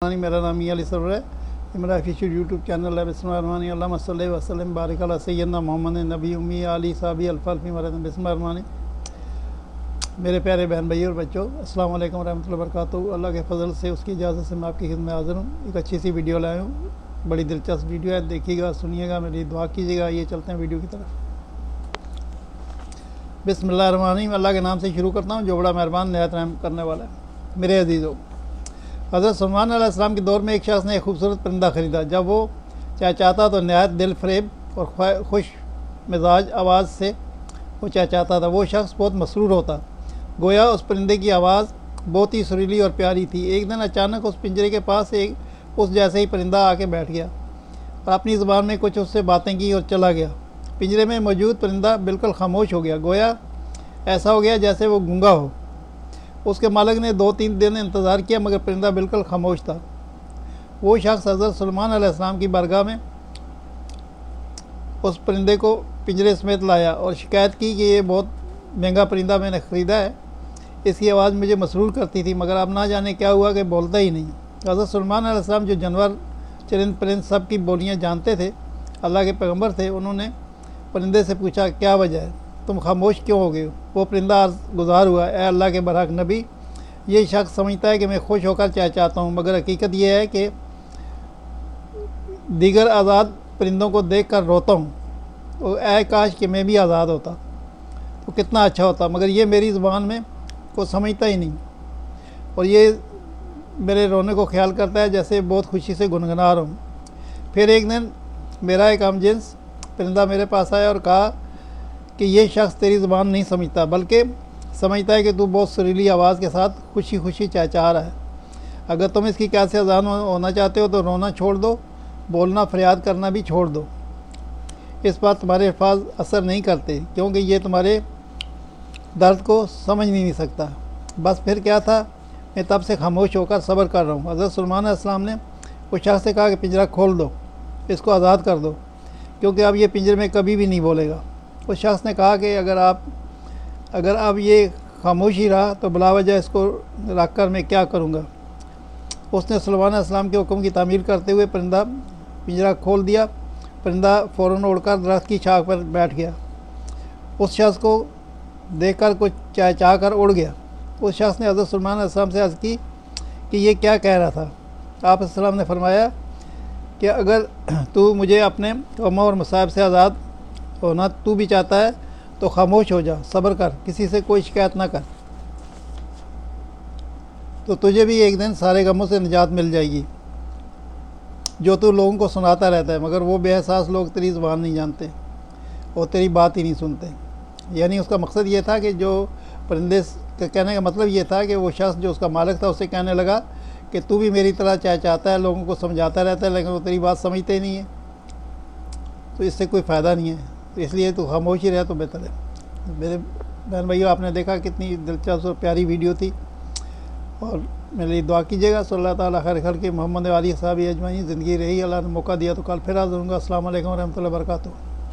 बिस्मिल्लाहिर्रहमानिर्रहीम। मेरा नाम मियां अली सरवर है। ये मेरा ऑफिशियल यूट्यूब चैनल है। बिस्मिल्लाहिर्रहमानिर्रहीम। अल्लाहुम्मा सल्लि व सल्लिम बारिक अला सय्यदना मोहम्मद नबी उम्मी आली साहबी अल्फ़ी मरहम। बिस्मिल्लाहिर्रहमानिर्रहीम। मेरे प्यारे बहन भाई और बच्चों, अस्सलाम वालेकुम रहमतुल्लाहि व बरकातुहू। अल्लाह के फजल से, उसकी इजाज़त से मैं आपकी खिदमत में हाज़िर हूँ। एक अच्छी सी वीडियो लाया हूँ, बड़ी दिलचस्प वीडियो है। देखिएगा, सुनिएगा, मेरी दुआ कीजिएगा। ये चलते हैं वीडियो की तरफ। बिस्मिल्लाहिर्रहमानिर्रहीम। अल्लाह के नाम से शुरू करता हूँ जो बड़ा मेहरबान नहायत रहम करने वाला है। मेरे अजीज़ों, हज़रत सुलेमान अलैहिस्सलाम के दौर में एक शख्स ने एक खूबसूरत परिंदा ख़रीदा। जब वो चहचहाता तो नहायत दिल फरेब और खुश मिजाज आवाज़ से वो चहचहाता था। वो शख्स बहुत मसरूर होता, गोया उस परिंदे की आवाज़ बहुत ही सुरीली और प्यारी थी। एक दिन अचानक उस पिंजरे के पास एक उस जैसे ही परिंदा आके बैठ गया और अपनी ज़ुबान में कुछ उससे बातें की और चला गया। पिंजरे में मौजूद परिंदा बिल्कुल खामोश हो गया, गोया ऐसा हो गया जैसे वो गूंगा हो। उसके मालिक ने 2-3 दिन इंतज़ार किया मगर परिंदा बिल्कुल खामोश था। वो शख्स हज़रत सुलेमान अलैहिस्सलाम की बारगाह में उस परिंदे को पिंजरे समेत लाया और शिकायत की कि ये बहुत महंगा परिंदा मैंने ख़रीदा है, इसकी आवाज़ मुझे मसरूर करती थी मगर अब ना जाने क्या हुआ कि बोलता ही नहीं। हज़रत सुलेमान अलैहिस्सलाम जो जानवर चरिंद परिंद सब की बोलियाँ जानते थे, अल्लाह के पैगम्बर थे, उन्होंने परिंदे से पूछा, क्या वजह है, तुम खामोश क्यों हो गए हो? वो परिंदा अर्ज़ गुज़ार हुआ, ए अल्लाह के बरहक नबी, ये शख्स समझता है कि मैं खुश होकर चहचहाता हूँ मगर हकीकत यह है कि दीगर आज़ाद परिंदों को देख कर रोता हूँ। तो ऐ काश कि मैं भी आज़ाद होता तो कितना अच्छा होता, मगर ये मेरी ज़ुबान में को समझता ही नहीं और ये मेरे रोने को ख्याल करता है जैसे बहुत खुशी से गुनगुना रहा हूँ। फिर एक दिन मेरा एक हमजिन्स परिंदा मेरे पास आया और कहा कि ये शख्स तेरी ज़ुबान नहीं समझता बल्कि समझता है कि तू बहुत सुरीली आवाज़ के साथ खुशी खुशी चहचहा रहा है। अगर तुम इसकी कैद से आज़ाद होना चाहते हो तो रोना छोड़ दो, बोलना फरियाद करना भी छोड़ दो। इस पर तुम्हारे अल्फाज असर नहीं करते क्योंकि ये तुम्हारे दर्द को समझ नहीं सकता। बस फिर क्या था, मैं तब से खामोश होकर सब्र कर रहा हूँ। हज़रत सुलेमान अलैहिस्सलाम ने उस शख्स से कहा कि पिंजरा खोल दो, इसको आज़ाद कर दो क्योंकि अब ये पिंजरे में कभी भी नहीं बोलेगा। उस शख्स ने कहा कि अगर अब ये खामोश ही रहा तो बिलावजह इसको रख कर मैं क्या करूँगा। उसने सुलेमान अलैहिस्सलाम के हुक्म की तामील करते हुए पिंजरा खोल दिया। परिंदा फ़ौरन उड़कर दरख्त की छाक पर बैठ गया। उस शख्स को देखकर कुछ चहचहा कर उड़ गया। उस शख्स ने हज़रत सुलेमान अलैहिस्सलाम से अर्ज़ की कि ये क्या कह रहा था। आप अलैहिस्सलाम ने फरमाया कि अगर तू मुझे अपने गमों और मसाइब से आज़ाद होना तू भी चाहता है तो खामोश हो जा, सब्र कर, किसी से कोई शिकायत ना कर, तो तुझे भी एक दिन सारे गमों से निजात मिल जाएगी जो तू लोगों को सुनाता रहता है मगर वो बेएहसास लोग तेरी ज़ुबान नहीं जानते और तेरी बात ही नहीं सुनते। यानी उसका मकसद ये था कि जो परिंदे का कहने का मतलब ये था कि वो शख्स जो उसका मालिक था उससे कहने लगा कि तू भी मेरी तरह चहचहाता है, लोगों को समझाता रहता है लेकिन वो तेरी बात समझते ही नहीं है, तो इससे कोई फ़ायदा नहीं है, तो इसलिए तू खामोश ही रहे तो बेहतर है। मेरे बहन भाइयों, आपने देखा कितनी दिलचस्प और प्यारी वीडियो थी और मेरे लिए दुआ कीजिएगा। सल्लल्लाहु ताला खैर खल्क़ि मोहम्मद वाली साहब अजमाइन। ज़िंदगी रही, अल्लाह ने मौका दिया तो कल फिर हाज़िर होऊंगा। अस्सलाम वालेकुम रहमतुल्लाहि व बरकातुहू।